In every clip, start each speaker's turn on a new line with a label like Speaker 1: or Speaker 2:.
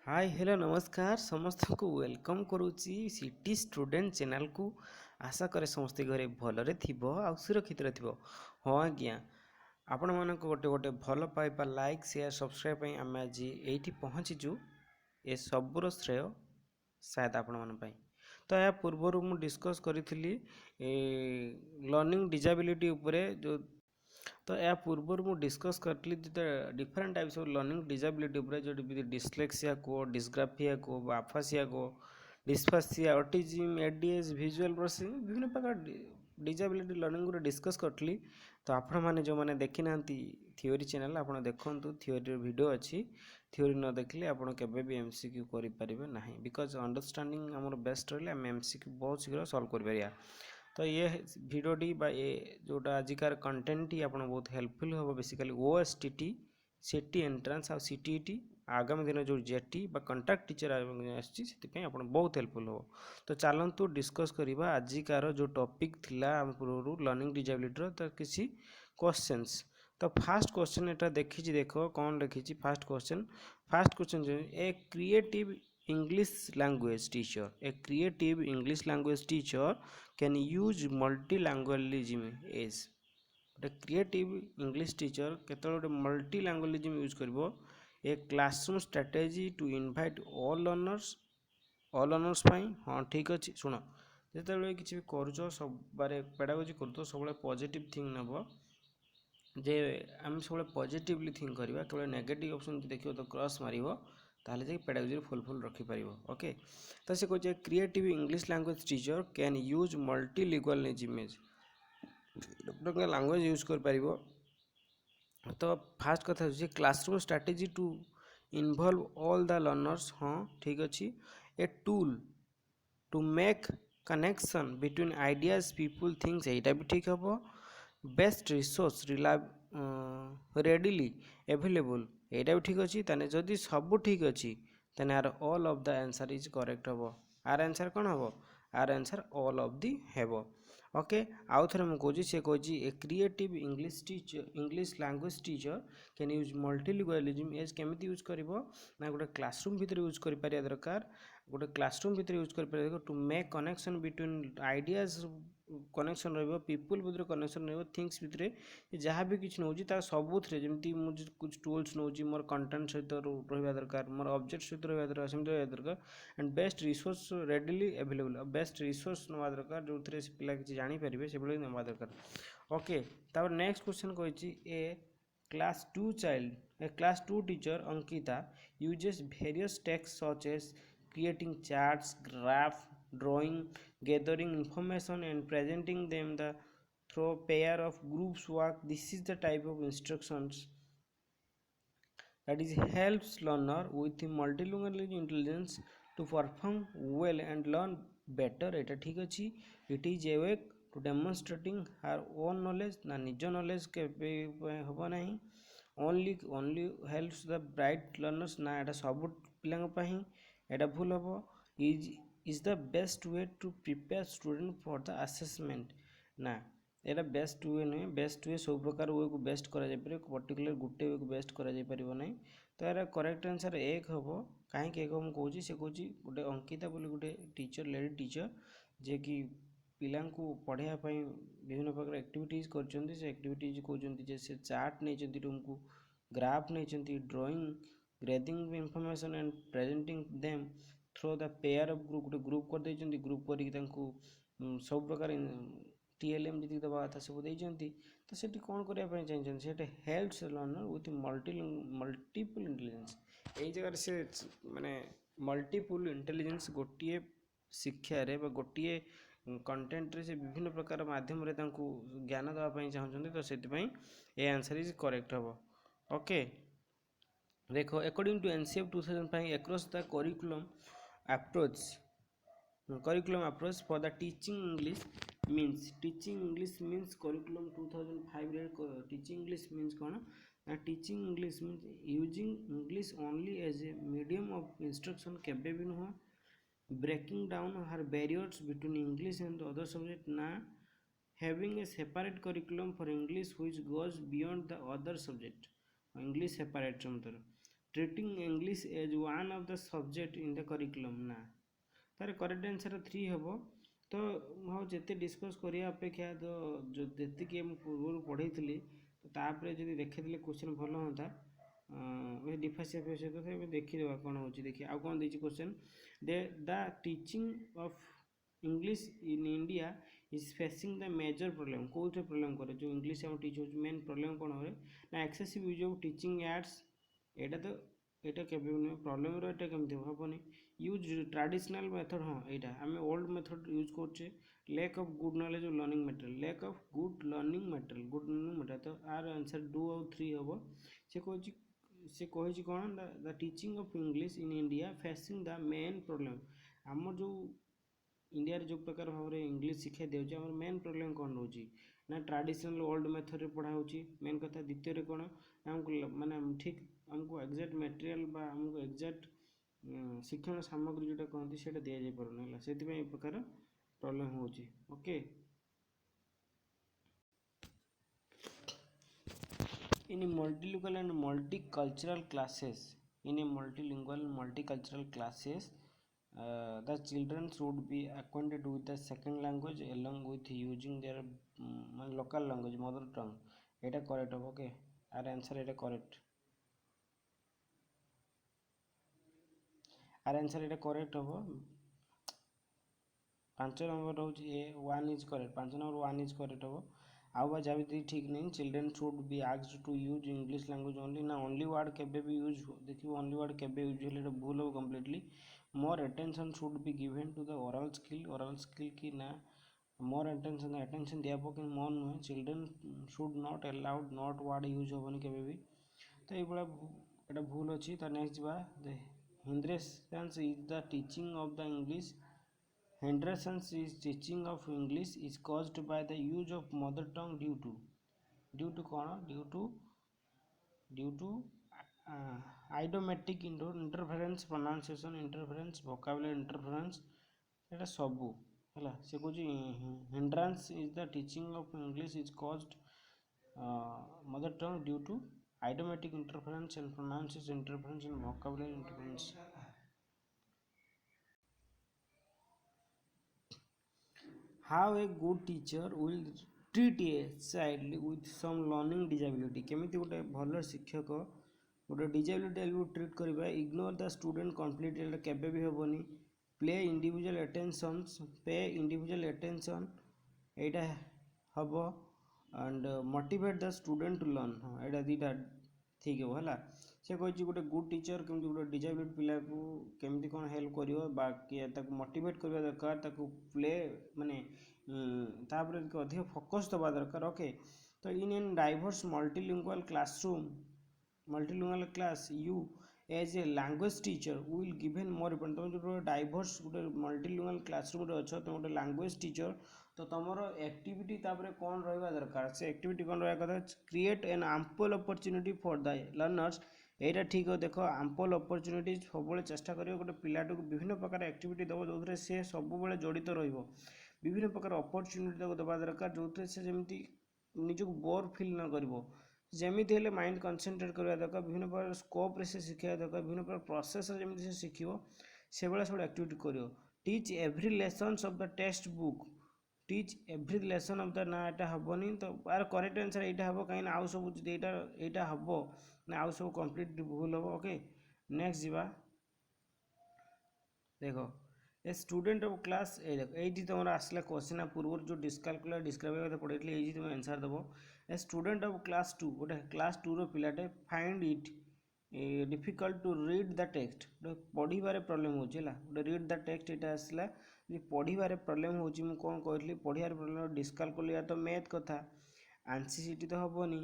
Speaker 1: Hi hello नमस्कार समस्त को वेलकम करुच्ची सिटी स्टूडेंट चैनल को। आशा करे समस्त घरे भलरे थिबो आ सुरक्षित थिबो। हाँ आज्ञा आपण मानक गोटे गोटे भल पाइबा लाइक शेयर सब्सक्राइब पई आमे आज एठी पहुँचीचु। ए सबुर श्रेय शायद आपण मन पई। तो या पूर्व मु डिस्कस करी लर्निंग डिजेबिलिटी उपरे जो तो या पूर्व मु डिस्कस करी different types of learning disability उपरे जो डिस्लेक्सिया को डिस्ग्राफिया को आफासिया को डिस्फासिया ऑटिज्म एडीएस विजुअल प्रोसेसिंग विभिन्न प्रकार डिजेबिलिटी लर्निंग गुरे डिस्कस करी। तो आपण मैंने जो मैंने देखी ना थियोरी चैनल आप देखूँ थियोरी वीडियो अच्छी थियोरी न देखले आप एमसीक्यू करें ना बिकज अंडरस्टैंडिंग आम बेस्ट रही आम एमसीक्यू बहुत शीघ्र सल्व कर। तो ये भिडटी ये जोटा आजिकार कंटेंट ही आप बहुत हेल्पफुल हम बेसिकली ओएसटीटी सीटी एंट्रांस आ सीटीईटी आगामी दिन जो जेटी कंट्राक्ट टीचर आसी आप बहुत हेल्पफुल हो। तो चलतु डिस्कस करवा आजिकार जो टॉपिक थिला पूर्व लर्निंग डिजेबिलिटी तो किसी क्वेश्चंस। तो फास्ट क्वेश्चन एटा देखी देख कौन लिखी fast question a creative English language teacher a creative English language teacher can use multilingualism as a creative English teacher केतल multilingualism यूज करिवो a classroom strategy to invite all learners पाई। हाँ ठीक अच्छे शुण जिते किसी भी कर सब बारे पेडागोजी कर सब पॉजिटिव थिंग नब जे आम सब पॉजिटिवली थिंक करवा केवल नेगेटिव ऑप्शन देखिए तो क्रॉस मारिबो ताहले जे पेडागोजी फुल रखी पारिबो। ओके तो से कहते creative English language teacher can use multilingualism language use कर पारिबो। तो फास्ट कथा होची classroom strategy to involve all the learners. हाँ ठीक अच्छे a tool to make connection between ideas people things एटा भी ठीक हम। बेस्ट रिसोर्स रेडिली एवेलेबल एटा भी ठीक अच्छे ताने जदि सब ठीक अच्छी ताने आर all of the answer is correct हम। आर आंसर कौन हम आर आंसर ऑल ऑफ दी हेबो। ओके आउ थे मुझे सी कह a creative English teacher English language teacher can use multilingualism as केमिति यूज करिवो ना गोटे क्लासरूम भितर यूज कर पारिया दरकार गोटे क्लासरूम भितर यूज कर पारिया to make connection between ideas connection रहिबो पीपुल भितर कनेक्शन रहिबो थिंग्स भितर जहाँ भी किसी नौ सबुथ जमी मुझे कुछ टूल्स नौ मोर कंटेंट सहित रहा दरकार मोर ऑब्जेक्ट सहित रहा दरकार सेमती रहा दरकार and best resource readily available best resource ना दरकार जो थे पिला किसी जानीपारे से ना दरकार। ओके तापर नेक्स्ट क्वेश्चन कही a class 2 child a class 2 teacher Ankita uses various texts such as creating charts graph drawing gathering information and presenting them the through pair of groups work. This is the type of instructions that is helps learner with multilingual intelligence to perform well and learn better एटा ठीक अच्छी it is a way to demonstrating her own knowledge ना निज knowledge के हम ना only helps the bright learners ना एटा सब पिलांग पाही एटा भूल हम is the best way to prepare student for the assessment ना एटा बेस्ट वे नुहे बेस्ट वे सब प्रकार वे को बेस्ट करा जाय पारे पर्टिकुलर गुटे वे को बेस्ट करा जाय परिबो नै। तो यार करेक्ट आंसर एक हम कहीं एक हम कहूँ से कहूँ गोटे अंकिता बोली गोटे टीचर लेडी टीचर जे कि पिला पढ़ाई विभिन्न प्रकार एक्टिविटीज कर एक्टिविटीज कहते से चार्ट नहीं रूम को ग्राफ नहीं drawing grading information and presenting them through the pair of group गोटे ग्रुप कर देइछन्ती ग्रुप करके सब प्रकार टीएलएम जी दवा कथा सब देइछन्ती। तो सेठी कौन करने चाहिए से helps learner with multiple intelligence यही जगह से माने मल्टीपल इंटेलिजेंस गोटे शिक्षा रे गोटे कंटेंट रे से विभिन्न प्रकार माध्यम रे तांको ज्ञान देवाई चाहते तो से ये आंसर इज करेक्ट हम। ओके देखो according to NCF 2005 across the curriculum approach for the teaching English means curriculum 2005 रे teaching English means कौन ना teaching English means using English only as a medium of instruction केबे भी नुह breaking down her barriers between English and other subject ना having a separate curriculum for English which goes beyond the other subject English separate treating English as one of the subject in the curriculum ना तार correct answer 3 हम तो जिते discuss करिया अपेक्षा तो जो जी पूर्व पढ़ी तो तापर जब देखी क्वेश्चन भल हाँ डिफासिया सहित देखीदे कौन हो देखिए आउ कौन देखिए question the teaching of English in India is facing the major problem कौन प्रोब्लेम करे जो इंग्लिश हम टीच हो मेन प्रोब्लेम कौन हुए ना excessive use of teaching aids एटा तो এটা কেবে নুহে প্রবলেমর এটা কেমতি হবনি ইউজ ট্রাডিশনাল মেথড हाँ এইটা আমি ওল্ড মেথড ইউজ করছে lack of good knowledge of learning material lack of good learning material good learning material তো আর आंसर 2 और 3 হবো से कही कौन the teaching of English in India facing the main problem आम जो इंडिया जो प्रकार भाव में इंग्लिश शिक्षा दिया मेन प्रोब्लेम कौन रोचे ना ट्राडिशनल ओल्ड मेथड रे पढ़ा होची मेन कथा द्वितीय कौन हमको माने ठीक हमको एक्जाक्ट मटेरियल बा हमको एक्जाक्ट शिक्षण सामग्री जोटा कहते हैं दि जाए पारना से प्रकार प्रोब्लेम होची okay in a multilingual and multicultural classes in a multilingual multicultural classes the children should be acquainted with the second language along with using their local language mother tongue এটা correct হবে okay আর answer এটা correct আর answer এটা correct হবে 5 number हूँ A 1 is correct 5 number 1 is correct हम आउ बा जहाँ ठीक नहीं children should be asked to use English language only ना ओनली वर्ड केबे भी यूज देखिए ओनली वर्ड केबे यूज हेले भूल हो completely more attention should be given to the oral skill की ना मोर अटेंशन दिया कि मोर नुहे children should not allowed not word use होबनी केबे भी तो ये भूल अच्छी तो नेक्स्ट बा hindrances is the teaching of the English Hindrance is teaching of English is caused by the use of mother tongue due to कौन due to idiomatic interference pronunciation interference vocabulary interference एटा सबू है से कौन hindrance is the teaching of English is caused mother tongue due to idiomatic interference and pronunciation interference and vocabulary interference how a good teacher will treat a child with some learning disability केमिति गोटे भल शिक्षक गोटे disability treat करवा ignore the student completely केबे भी हेबनी play individual attention pay individual attention एटा हम and motivate the student to learn हाँ यहाँ दीटा ठीक है है से कही गोटे गुड टीचर केमती गोटे डिजेबिलिटी पिला को केमती कौन हेल्प कर मोटिवेट करवा दरकार प्ले माने तापर अधिक फोकस दवा दरकार ओके तो in an diverse multilingual classroom multilingual class you as a language teacher will given more important तुम जो डाइवर्स गोटे मल्टीलिंगुअल क्लासरूम अच्छ तुम गोटे लैंग्वेज टीचर तो तुम एक्टिविटी कौन रहा दरकार से एक्टिविटी कौन रहा कथा create an ample opportunity for the learners यहाँ ठीक है देख आम्पल अपॉर्चुनिटी सब चेष्टा कर गोटे पिलाटू विभिन्न प्रकार एक्टिविटी दब जो सी सब जड़ित विभिन्न प्रकार अपॉर्चुनिटी देवा दरकार जो से जमी निजक बोर फिल न कर जमीती हेल्ले माइंड कनसेंट्रेट करवा दरकार विभिन्न प्रकार स्कोप से शिखा दरकार विभिन्न प्रकार प्रोसेस जमी से शिख से भाया सब एक्टिविटी कर teach every lessons of the text book teach every lesson of the ना यहाँ हेनी तो यार करेक्ट आंसर यहाँ हम कहीं आउ सब यहाँ हम ना आउ सब कम्प्लीट भूल हम ओके नेक्स्ट जीवा देख ए स्टूडेंट ऑफ क्लास ये तुम आसला क्वेश्चन पूर्व जो डिस्कालकुलेट डिस्क्राइब पढ़े ये तुम आंसर देव ए स्टूडेंट ऑफ क्लास 2 गोटे क्लास 2 पिलाटे find it difficult to read the text पढ़ार प्रोब्लेम होगा गोटे रीड द टेक्स्ट यहाँ आसला पढ़ार प्रोब्लेम हो कौन कहली पढ़ार प्रोब्लेम डिस्कालकुलेट तो मैथ कथा आंसीसीटी तो हेनी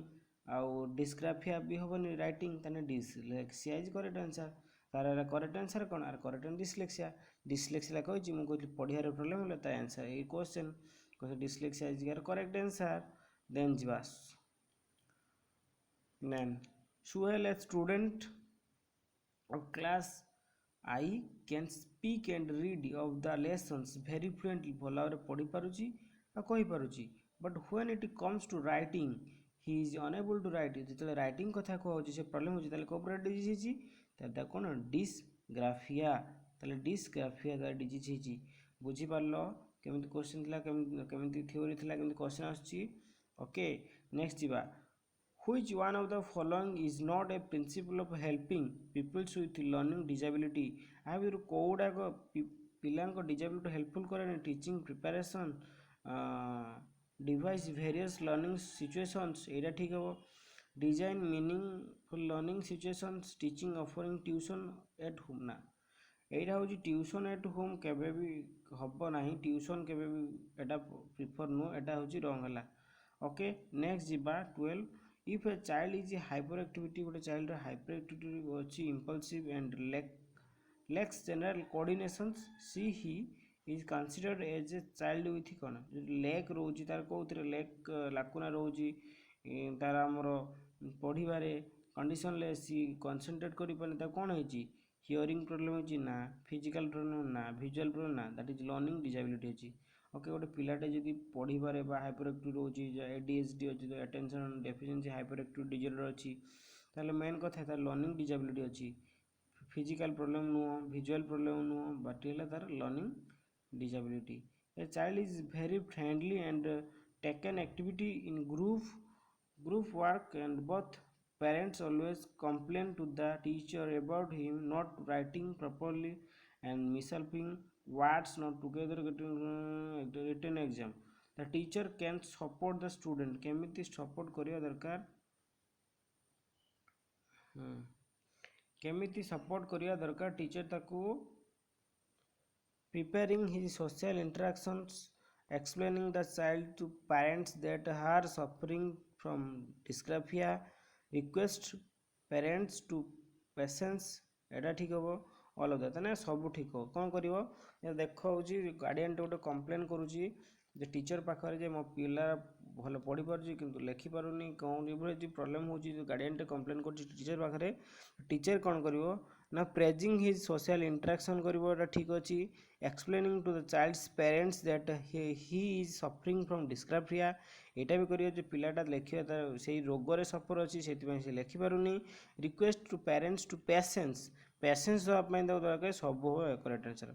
Speaker 1: आउ डिस्ग्राफिया भी हेनी writing dyslexia is correct answer तार करेक्ट आंसर कौन आर करेक्ट डिस्लेक्सिया डिस्लेक्सिया कही मुझे पढ़ार प्रोब्लेम है आंसर ये क्वेश्चन कह डिस्लेक्सिया इज यार करेक्ट आंसर देन जीवा then Suhail, a student of class I can speak and read of the lessons very fluently भल भाव पढ़ी पारुची और कही पारुची but when it comes to writing he is unable to write जो writing कथा कह से प्रॉब्लम होची ताले कोऑपरेट डिजीज ତାର କ'ଣ ଡିସଗ୍ରାଫିଆ। ତାହେଲେ ଡିସଗ୍ରାଫିଆ ତାର ଡିଜିଜ୍ ହେଇଛି। ବୁଝିପାରିଲ କେମିତି କ୍ୱେଶ୍ଚିନ୍ ଥିଲା, କେମିତି ଥିଓରି ଥିଲା, କେମିତି କ୍ୱେଶ୍ଚିନ୍ ଆସୁଛି। ଓକେ, ନେକ୍ସଟ ଯିବା। Which one of the following is not a principle of helping people with learning disability? ଆ ଭିତରୁ କେଉଁଗୁଡ଼ାକ ପିଲାଙ୍କ ଡିଜାବିଲିଟି ହେଲ୍ପଫୁଲ୍ କରେନି? Teaching preparation, device various learning situations, एटा ठीक हम। Design meaningful learning situations, teaching offering tuition at home ना, एटा हूँ tuition at home केबे भी हम ना, ट्यूशन केबे भी एटा प्रिफर नुह, एटा हूँ रंग है। ओके, नेक्स्ट जीवा 12। If A child is hyper activity, गोटे चाइल्ड हाइपर एक्टिविटी अच्छी, impulsive and lacks general coordinations, she he is considered as a child with कौन लैक रोची, तार कौन लैक लाकुना रोची, तार आमर पढ़ारे कंडीशन ले सी कनसेंट्रेट करि पारे, ता कौन है हियरिंग प्रॉब्लम है ना, फिजिकल प्रॉब्लम ना, विजुअल प्रॉब्लम ना, दैट इज लर्निंग डिसेबिलिटी अच्छी। ओके, गोटे पिलाटे जदि पढ़ारे हाइपर एक्टिव रोची, एडीएचडी अच्छी, तो attention deficiency hyperactive disorder अच्छी, ताहले मेन कथा तार लर्निंग डिसेबिलिटी अच्छी। फिजिकल प्रॉब्लम नुह, विजुअल प्रॉब्लम नुह, बट है तार learning disability. A child is very friendly and taken activity in group work and both parents always complain to the teacher about him not writing properly and misspelling words not together getting written exam. The teacher can support the student, केमिति support करिया दरकार, केमिति support करिया दरकार teacher ताकू preparing his social interactions, explaining the child to parents that are suffering from dysgraphia, request parents to patience, एटा ठीक हम। All of that ना सब ठीक हो, कौन कर देख हूँ गार्डियन गोटे कंप्लेन करुच्ची जे टीचर पाखे जे मो पिला भल पढ़ी पार्टी किंतु लिखि पारुनी, कौन ये प्रॉब्लम हो गार्डियन टे कंप्लेन कर टीचर पाखे, टीचर कौन कर ना प्रेजिंग हिज सोशल इंटरेक्शन कर, ठीक अच्छे। Explaining to the child's parents that he is suffering from dysgraphia, यहाँ भी कर पिलाटा लिखा तार से रोगर सफर अच्छी से लिखिपारूनी। Request to parents to patience, patience देवाई दरकार, सब correct answer.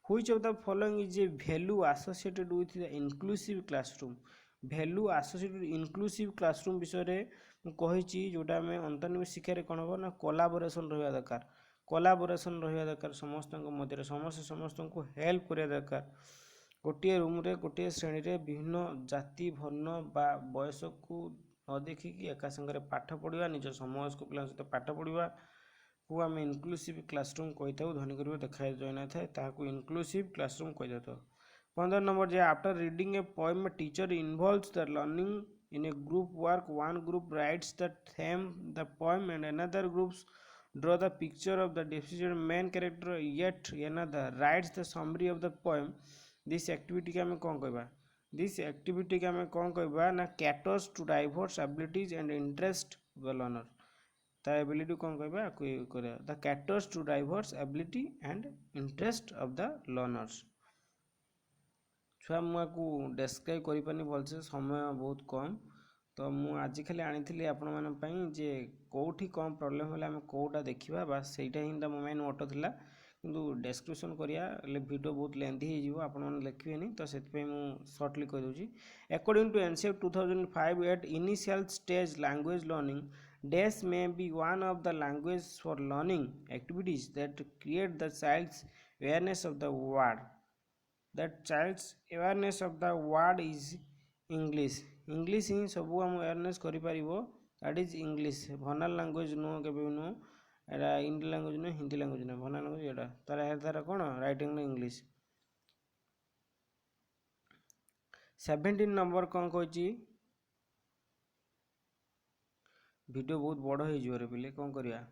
Speaker 1: Which of the following is a value associated with the inclusive classroom, value associated inclusive classroom विषय मुझे जोटा आम अंतर्निवेश शिक्षा कौन हम ना कोलाबोरेशन रहा दरकार, कोलाबोरेशन रहा दरकार, समस्त मध्य समस्त को हेल्प करा दरकार। गोटे रूम रे गोटे श्रेणी रे विभिन्न जाति वर्ण बा बयस को न देखिकी एका संगे पाठ पढ़ा, निज समवयस्क पिला सहित पाठ पढ़ा को आम इनक्लूसिव क्लासरूम कही था। ध्वनि कर देखा जाना था ताकू इनक्लूसिव क्लासरूम कही था। 15 number J after reading a poem teacher involves the learning in A group work, one group rights the theme the poem and another groups draw the picture of the deficient main character, yet another writes the summary of the poem. This activity के हमें कौन कहबा, this activity के हमें कौन कहबा ना caters to diverse abilities and interest of the learner, ता एबिलिटी कौन कहबा करा the caters to diverse ability and interest of the learners। छुआ मुझे डेस्क्राइब करें भलसे, समय बहुत कम, तो मुझे आज खाली आनी आपण मानी जे कौटी कम प्रोब्लेम है आम कौटा देखा, बास सहीटा ही मो मेन मोटो था। किंतु डेस्क्रिप्शन करिया वीडियो बहुत लेंथी हो, आपण मैंने लिखे तो से सर्टली कहीदे। According to NCERT 2005 at initial stage language learning dash may be one of the language for learning activities that create the child's awareness of the word, that child's awareness of the word is English. English ही सबू आम अवेयरनेस कर, that is English, भनाल language नुह के नुह, एटा Indian language नुह, हिंदी लैंग्वेज नुह, भनाल लैंग्वेज एटा तार कौन राइटिंग इंग्लिश। 17 नंबर कौन कही, वीडियो बहुत बड़ हो पे कौन करिया,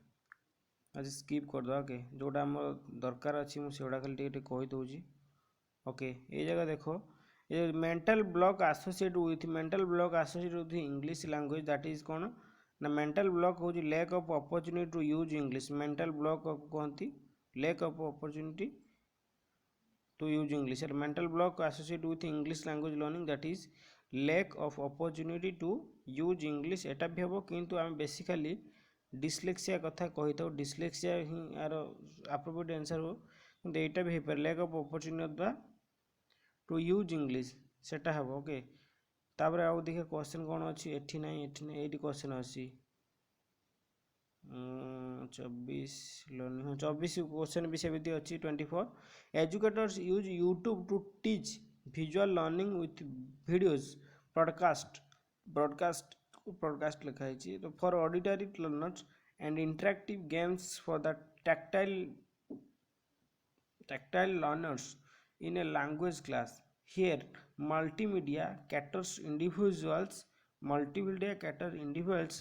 Speaker 1: आज स्किप करदे। ओके, जोटा आम दरकार अच्छी मुझे खाली कहीदे। ओके, ये जगह देखो mental block associate with English language, that is कौन ना मेंटल ब्लॉक हो lack of opportunity to use English, mental block कहती lack of opportunity to use English, mental block associate with English language learning, that is lack of opportunity to use English, एटा भी हम। किंतु आम basically dyslexia कथा कही था dyslexia ही यार अप्रोप्रिएट आंसर हो किंतु एटा भी हेपर lack of opportunity to use English सेटा हम ओके तापर आउ देखिए क्वेश्चन कौन अच्छी एठी नहीं एटी क्वेश्चन अच्छी 24 लर्निंग हाँ 24 क्वेश्चन भी सेମିତି अच्छी 24 educators use YouTube to teach visual learning with videos broadcast broadcast लिखा है तो for auditory learners and interactive games for the tactile learners in a language class. Here, multimedia caters individuals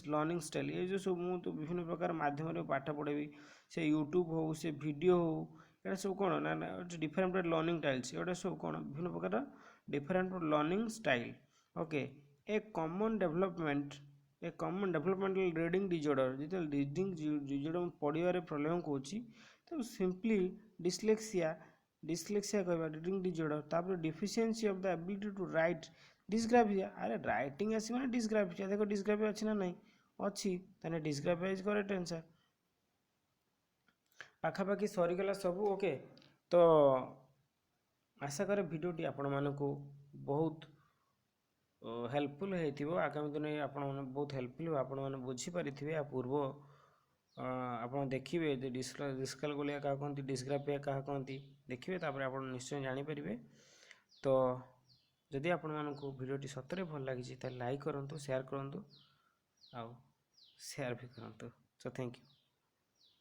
Speaker 1: learning style. ये जो सब मु तो विभिन्न प्रकार माध्यम रे पाठ पढ़ेबी से यूट्यूब हो से वीडियो हो एटा सब कोन ना डिफरेंट लर्निंग स्टाइल्स एटा सब कोन विभिन्न प्रकार different learning style okay a common developmental reading disorder जिते रीडिंग डिजॉर्डर पढ़िबारे प्रॉब्लम कोची तो सिंपली डिस्लेक्सिया कहबा रीडिंग डिजॉर्डर तापर deficiency of the ability to write dysgraphia अरे राइटिंग आसी माने डिस्ग्राफिया देखो डिस्ग्राफिया अछि ना नहीं अच्छी ताने डिस्ग्राफिया इज करेक्ट आंसर पाखापाखि सरीगला सब ओके तो आशा करे वीडियोटी आपण मानकू बहुत हेल्पफुल होइथिबो आगामी दिन आपण माने बहुत हेल्पफुल हो आपण माने बुझी परिथिबे आ पूर्व ଆପଣ ଦେଖିବେ ଯେ ଡିସ୍କାଲକୁଲିଆ କାହା କହନ୍ତି ଡିସ୍ଗ୍ରାଫିଆ କାହା କହନ୍ତି ଦେଖିବେ ତାପରେ ଆପଣ ନିଶ୍ଚୟ ଜାଣିପାରିବେ ତ ଯଦି ଆପଣମାନଙ୍କୁ ଭିଡ଼ିଓଟି ସତରେ ଭଲ ଲାଗିଛି ତାହେଲେ ଲାଇକ୍ କରନ୍ତୁ ସେୟାର କରନ୍ତୁ ଆଉ ସେୟାର ବି କରନ୍ତୁ ସୋ ଥ୍ୟାଙ୍କ ୟୁ।